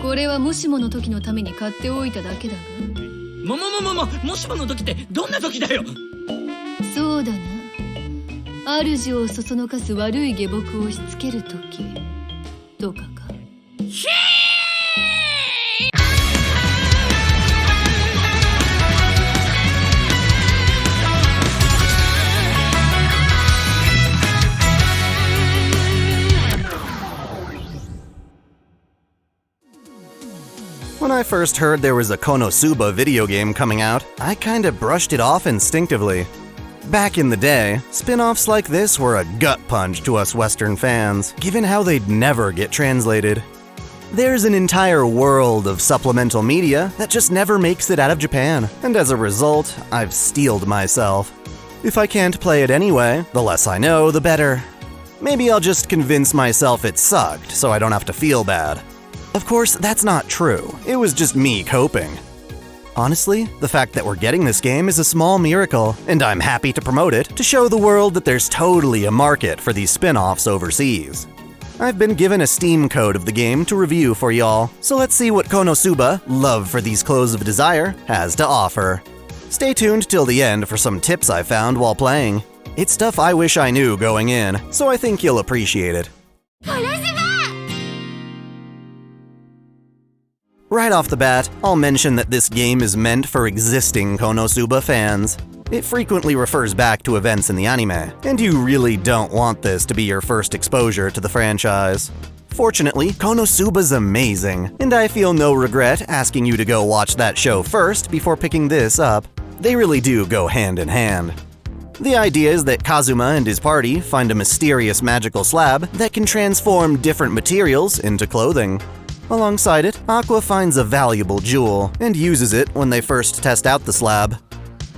これはもしもの時のために買っておいただけだが。もしもの時ってどんな時だよ。そうだな。主をそそのかす悪い下僕を押し付ける時とかか。When I first heard there was a Konosuba video game coming out, I kinda brushed it off instinctively. Back in the day, spin-offs like this were a gut punch to us Western fans, given how they'd never get translated. There's an entire world of supplemental media that just never makes it out of Japan, and as a result, I've steeled myself. If I can't play it anyway, the less I know, the better. Maybe I'll just convince myself it sucked so I don't have to feel bad. Of course, that's not true. It was just me coping. Honestly, the fact that we're getting this game is a small miracle, and I'm happy to promote it to show the world that there's totally a market for these spin-offs overseas. I've been given a Steam code of the game to review for y'all, so let's see what Konosuba, Love for These Clothes of Desire, has to offer. Stay tuned till the end for some tips I found while playing. It's stuff I wish I knew going in, so I think you'll appreciate it. Right off the bat, I'll mention that this game is meant for existing Konosuba fans. It frequently refers back to events in the anime, and you really don't want this to be your first exposure to the franchise. Fortunately, Konosuba's amazing, and I feel no regret asking you to go watch that show first before picking this up. They really do go hand in hand. The idea is that Kazuma and his party find a mysterious magical slab that can transform different materials into clothing. Alongside it, Aqua finds a valuable jewel and uses it when they first test out the slab.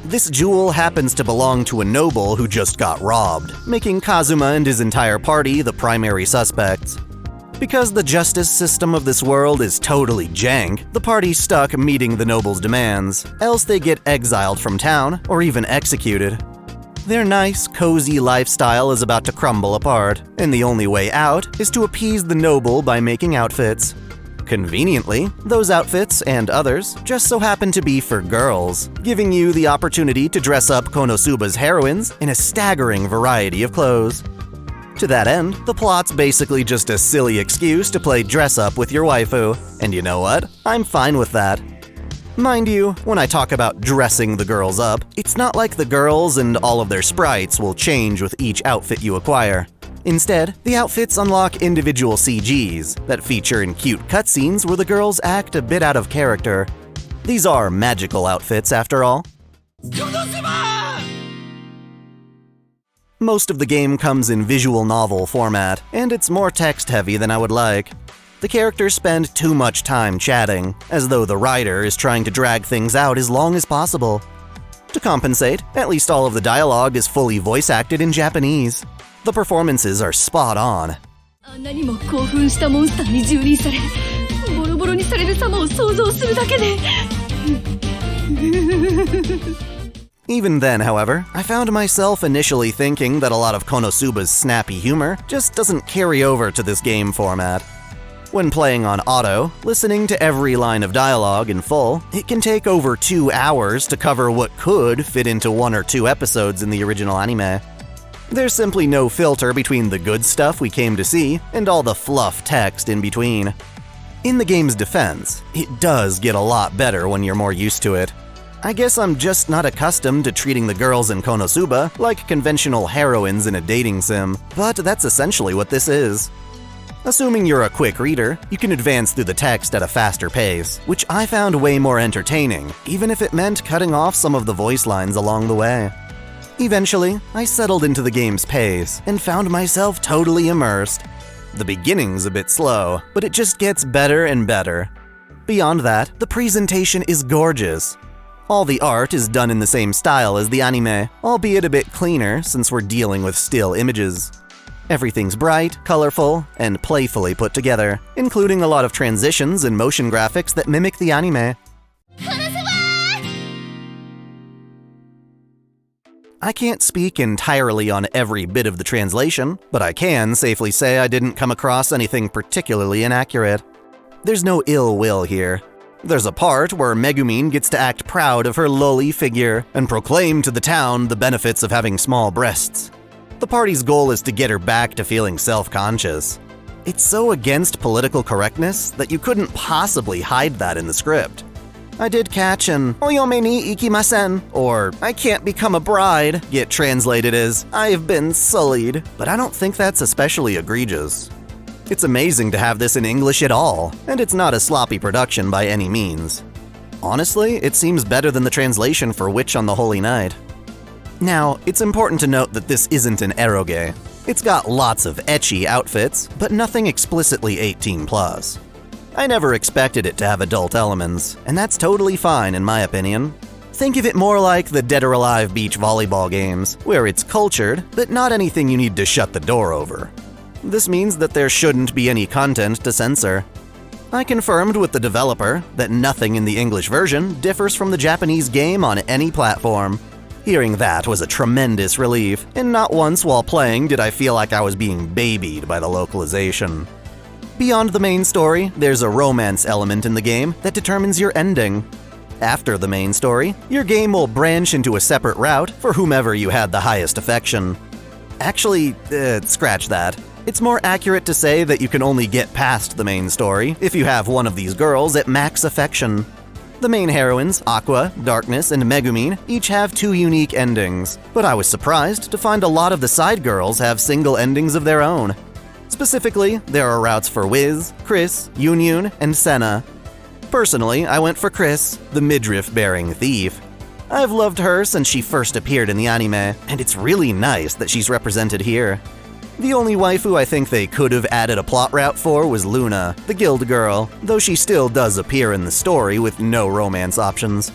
This jewel happens to belong to a noble who just got robbed, making Kazuma and his entire party the primary suspects. Because the justice system of this world is totally jank, the party's stuck meeting the noble's demands, else they get exiled from town or even executed. Their nice, cozy lifestyle is about to crumble apart, and the only way out is to appease the noble by making outfits. Conveniently, those outfits, and others, just so happen to be for girls, giving you the opportunity to dress up Konosuba's heroines in a staggering variety of clothes. To that end, the plot's basically just a silly excuse to play dress-up with your waifu, and you know what? I'm fine with that. Mind you, when I talk about dressing the girls up, it's not like the girls and all of their sprites will change with each outfit you acquire. Instead, the outfits unlock individual CGs that feature in cute cutscenes where the girls act a bit out of character. These are magical outfits, after all. Konosuba! Most of the game comes in visual novel format, and it's more text-heavy than I would like. The characters spend too much time chatting, as though the writer is trying to drag things out as long as possible. To compensate, at least all of the dialogue is fully voice-acted in Japanese. The performances are spot on. Even then, however, I found myself initially thinking that a lot of Konosuba's snappy humor just doesn't carry over to this game format. When playing on auto, listening to every line of dialogue in full, it can take over 2 hours to cover what could fit into 1 or 2 episodes in the original anime. There's simply no filter between the good stuff we came to see and all the fluff text in between. In the game's defense, it does get a lot better when you're more used to it. I guess I'm just not accustomed to treating the girls in Konosuba like conventional heroines in a dating sim, but that's essentially what this is. Assuming you're a quick reader, you can advance through the text at a faster pace, which I found way more entertaining, even if it meant cutting off some of the voice lines along the way. Eventually, I settled into the game's pace and found myself totally immersed. The beginning's a bit slow, but it just gets better and better. Beyond that, the presentation is gorgeous. All the art is done in the same style as the anime, albeit a bit cleaner since we're dealing with still images. Everything's bright, colorful, and playfully put together, including a lot of transitions and motion graphics that mimic the anime. I can't speak entirely on every bit of the translation, but I can safely say I didn't come across anything particularly inaccurate. There's no ill will here. There's a part where Megumin gets to act proud of her lowly figure and proclaim to the town the benefits of having small breasts. The party's goal is to get her back to feeling self-conscious. It's so against political correctness that you couldn't possibly hide that in the script. I did catch an "oyome ni ikimasen," or "I can't become a bride," get translated as "I've been sullied," but I don't think that's especially egregious. It's amazing to have this in English at all, and it's not a sloppy production by any means. Honestly, it seems better than the translation for Witch on the Holy Night. Now, it's important to note that this isn't an eroge. It's got lots of ecchi outfits, but nothing explicitly 18+. I never expected it to have adult elements, and that's totally fine in my opinion. Think of it more like the Dead or Alive beach volleyball games, where it's cultured, but not anything you need to shut the door over. This means that there shouldn't be any content to censor. I confirmed with the developer that nothing in the English version differs from the Japanese game on any platform. Hearing that was a tremendous relief, and not once while playing did I feel like I was being babied by the localization. Beyond the main story, there's a romance element in the game that determines your ending. After the main story, your game will branch into a separate route for whomever you had the highest affection. Actually, scratch that. It's more accurate to say that you can only get past the main story if you have one of these girls at max affection. The main heroines, Aqua, Darkness, and Megumin, each have 2 unique endings, but I was surprised to find a lot of the side girls have single endings of their own. Specifically, there are routes for Wiz, Chris, Yunyun, and Senna. Personally, I went for Chris, the midriff-bearing thief. I've loved her since she first appeared in the anime, and it's really nice that she's represented here. The only waifu I think they could have added a plot route for was Luna, the guild girl, though she still does appear in the story with no romance options.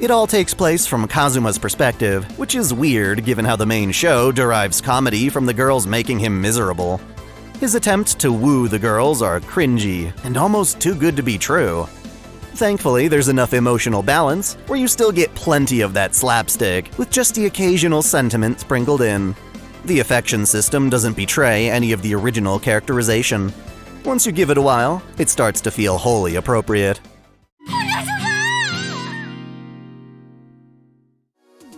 It all takes place from Kazuma's perspective, which is weird given how the main show derives comedy from the girls making him miserable. His attempts to woo the girls are cringy and almost too good to be true. Thankfully, there's enough emotional balance where you still get plenty of that slapstick with just the occasional sentiment sprinkled in. The affection system doesn't betray any of the original characterization. Once you give it a while, it starts to feel wholly appropriate.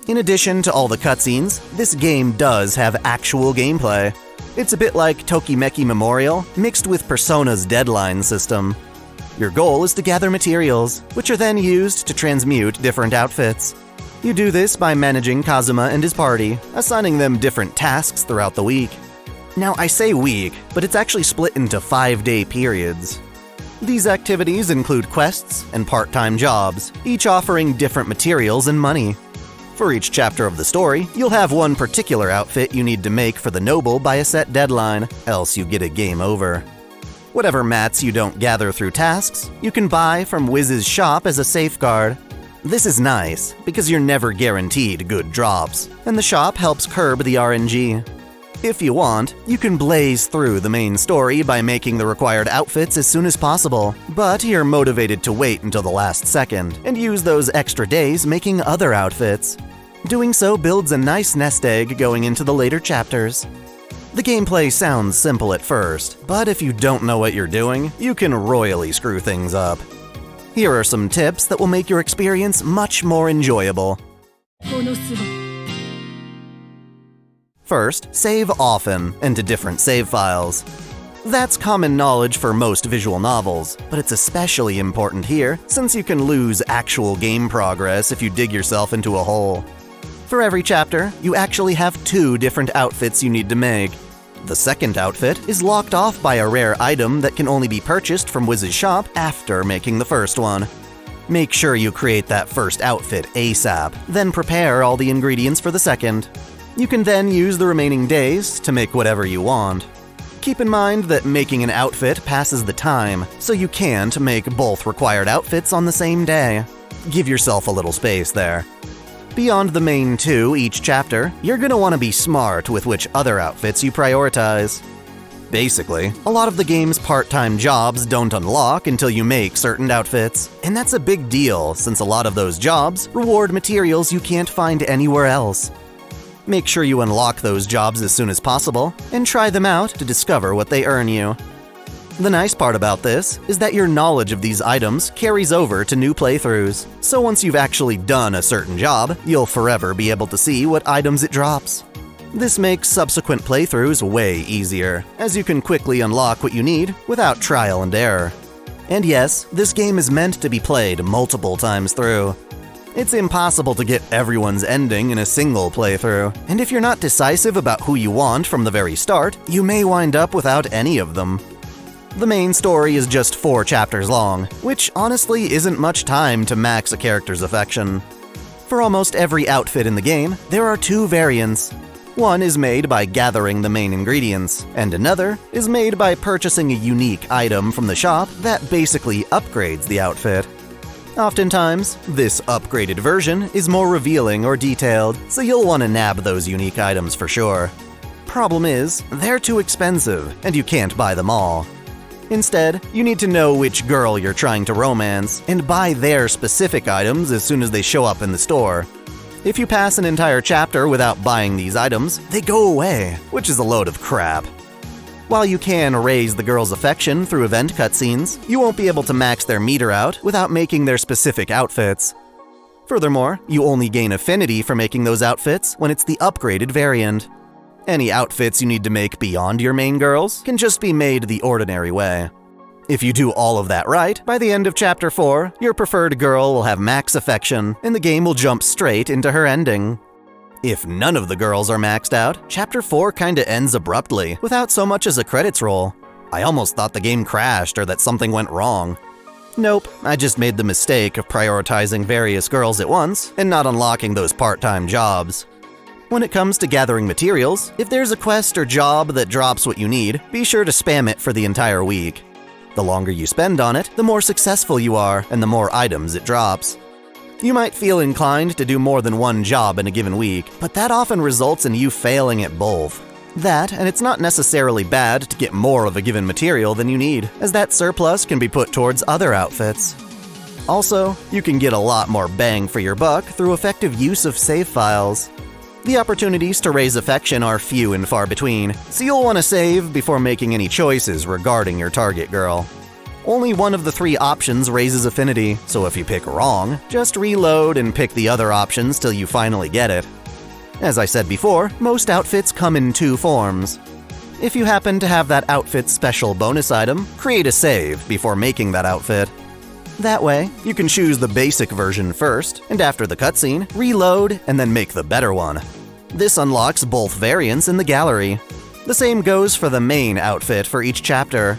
In addition to all the cutscenes, this game does have actual gameplay. It's a bit like Tokimeki Memorial, mixed with Persona's deadline system. Your goal is to gather materials, which are then used to transmute different outfits. You do this by managing Kazuma and his party, assigning them different tasks throughout the week. Now, I say week, but it's actually split into 5-day periods. These activities include quests and part-time jobs, each offering different materials and money. For each chapter of the story, you'll have one particular outfit you need to make for the noble by a set deadline, else you get a game over. Whatever mats you don't gather through tasks, you can buy from Wiz's shop as a safeguard. This is nice, because you're never guaranteed good drops, and the shop helps curb the RNG. If you want, you can blaze through the main story by making the required outfits as soon as possible, but you're motivated to wait until the last second and use those extra days making other outfits. Doing so builds a nice nest egg going into the later chapters. The gameplay sounds simple at first, but if you don't know what you're doing, you can royally screw things up. Here are some tips that will make your experience much more enjoyable. Konosuba. First, save often and to different save files. That's common knowledge for most visual novels, but it's especially important here since you can lose actual game progress if you dig yourself into a hole. For every chapter, you actually have 2 different outfits you need to make. The second outfit is locked off by a rare item that can only be purchased from Wiz's shop after making the first one. Make sure you create that first outfit ASAP, then prepare all the ingredients for the second. You can then use the remaining days to make whatever you want. Keep in mind that making an outfit passes the time, so you can't make both required outfits on the same day. Give yourself a little space there. Beyond the main 2 each chapter, you're gonna want to be smart with which other outfits you prioritize. Basically, a lot of the game's part-time jobs don't unlock until you make certain outfits, and that's a big deal since a lot of those jobs reward materials you can't find anywhere else. Make sure you unlock those jobs as soon as possible, and try them out to discover what they earn you. The nice part about this is that your knowledge of these items carries over to new playthroughs, so once you've actually done a certain job, you'll forever be able to see what items it drops. This makes subsequent playthroughs way easier, as you can quickly unlock what you need without trial and error. And yes, this game is meant to be played multiple times through. It's impossible to get everyone's ending in a single playthrough, and if you're not decisive about who you want from the very start, you may wind up without any of them. The main story is just 4 chapters long, which honestly isn't much time to max a character's affection. For almost every outfit in the game, there are 2 variants. One is made by gathering the main ingredients, and another is made by purchasing a unique item from the shop that basically upgrades the outfit. Oftentimes, this upgraded version is more revealing or detailed, so you'll want to nab those unique items for sure. Problem is, they're too expensive, and you can't buy them all. Instead, you need to know which girl you're trying to romance, and buy their specific items as soon as they show up in the store. If you pass an entire chapter without buying these items, they go away, which is a load of crap. While you can raise the girl's affection through event cutscenes, you won't be able to max their meter out without making their specific outfits. Furthermore, you only gain affinity for making those outfits when it's the upgraded variant. Any outfits you need to make beyond your main girls can just be made the ordinary way. If you do all of that right, by the end of Chapter 4, your preferred girl will have max affection, and the game will jump straight into her ending. If none of the girls are maxed out, Chapter 4 kinda ends abruptly, without so much as a credits roll. I almost thought the game crashed or that something went wrong. Nope, I just made the mistake of prioritizing various girls at once and not unlocking those part-time jobs. When it comes to gathering materials, if there's a quest or job that drops what you need, be sure to spam it for the entire week. The longer you spend on it, the more successful you are and the more items it drops. You might feel inclined to do more than one job in a given week, but that often results in you failing at both. That, and it's not necessarily bad to get more of a given material than you need, as that surplus can be put towards other outfits. Also, you can get a lot more bang for your buck through effective use of save files. The opportunities to raise affection are few and far between, so you'll want to save before making any choices regarding your target girl. Only one of the 3 options raises affinity, so if you pick wrong, just reload and pick the other options till you finally get it. As I said before, most outfits come in 2 forms. If you happen to have that outfit's special bonus item, create a save before making that outfit. That way, you can choose the basic version first, and after the cutscene, reload and then make the better one. This unlocks both variants in the gallery. The same goes for the main outfit for each chapter.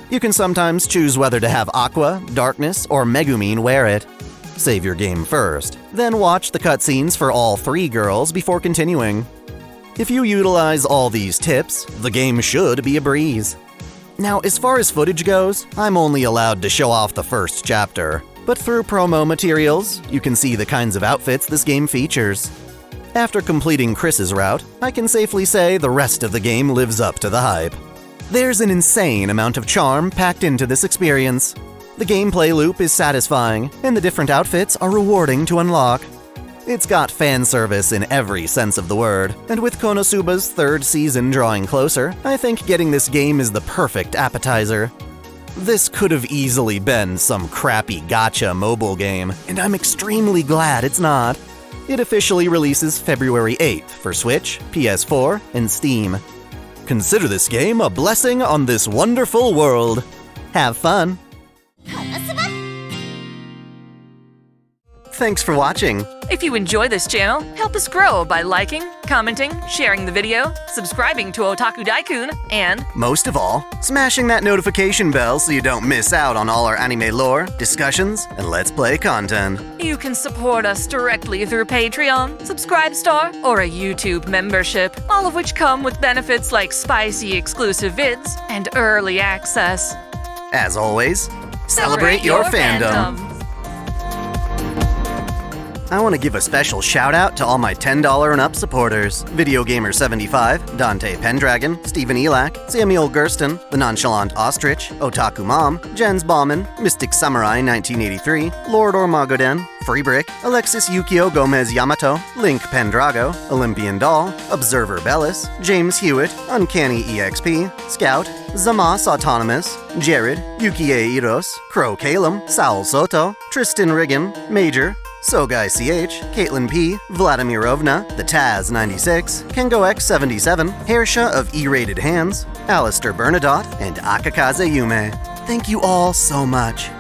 You can sometimes choose whether to have Aqua, Darkness, or Megumin wear it. Save your game first, then watch the cutscenes for all 3 girls before continuing. If you utilize all these tips, the game should be a breeze. Now, as far as footage goes, I'm only allowed to show off the first chapter, but through promo materials, you can see the kinds of outfits this game features. After completing Chris's route, I can safely say the rest of the game lives up to the hype. There's an insane amount of charm packed into this experience. The gameplay loop is satisfying, and the different outfits are rewarding to unlock. It's got fan service in every sense of the word, and with Konosuba's 3rd season drawing closer, I think getting this game is the perfect appetizer. This could have easily been some crappy gacha mobile game, and I'm extremely glad it's not. It officially releases February 8th for Switch, PS4, and Steam. Consider this game a blessing on this wonderful world. Have fun! Thanks for watching. If you enjoy this channel, help us grow by liking, commenting, sharing the video, subscribing to OtakuDaiKun, and most of all, smashing that notification bell so you don't miss out on all our anime lore, discussions, and Let's Play content. You can support us directly through Patreon, Subscribestar, or a YouTube membership, all of which come with benefits like spicy exclusive vids and early access. As always, celebrate your fandom. I want to give a special shout out to all my $10 and up supporters: VideoGamer75, Dante Pendragon, Stephen Elak, Samuel Gersten, The Nonchalant Ostrich, Otaku Mom, Jens Bauman, Mystic Samurai 1983, Lord Ormagoden, Freebrick, Alexis Yukio Gomez Yamato, Link Pendrago, Olympian Doll, Observer Bellis, James Hewitt, Uncanny EXP, Scout, Zamas Autonomous, Jared, Yukie Iros, Crow Calum, Saul Soto, Tristan Riggin, Major, Sogai CH, Caitlin P, Vladimirovna, The Taz 96, Kengo X 77, Hairsha of E-Rated Hands, Alistair Bernadotte, and Akakaze Yume. Thank you all so much.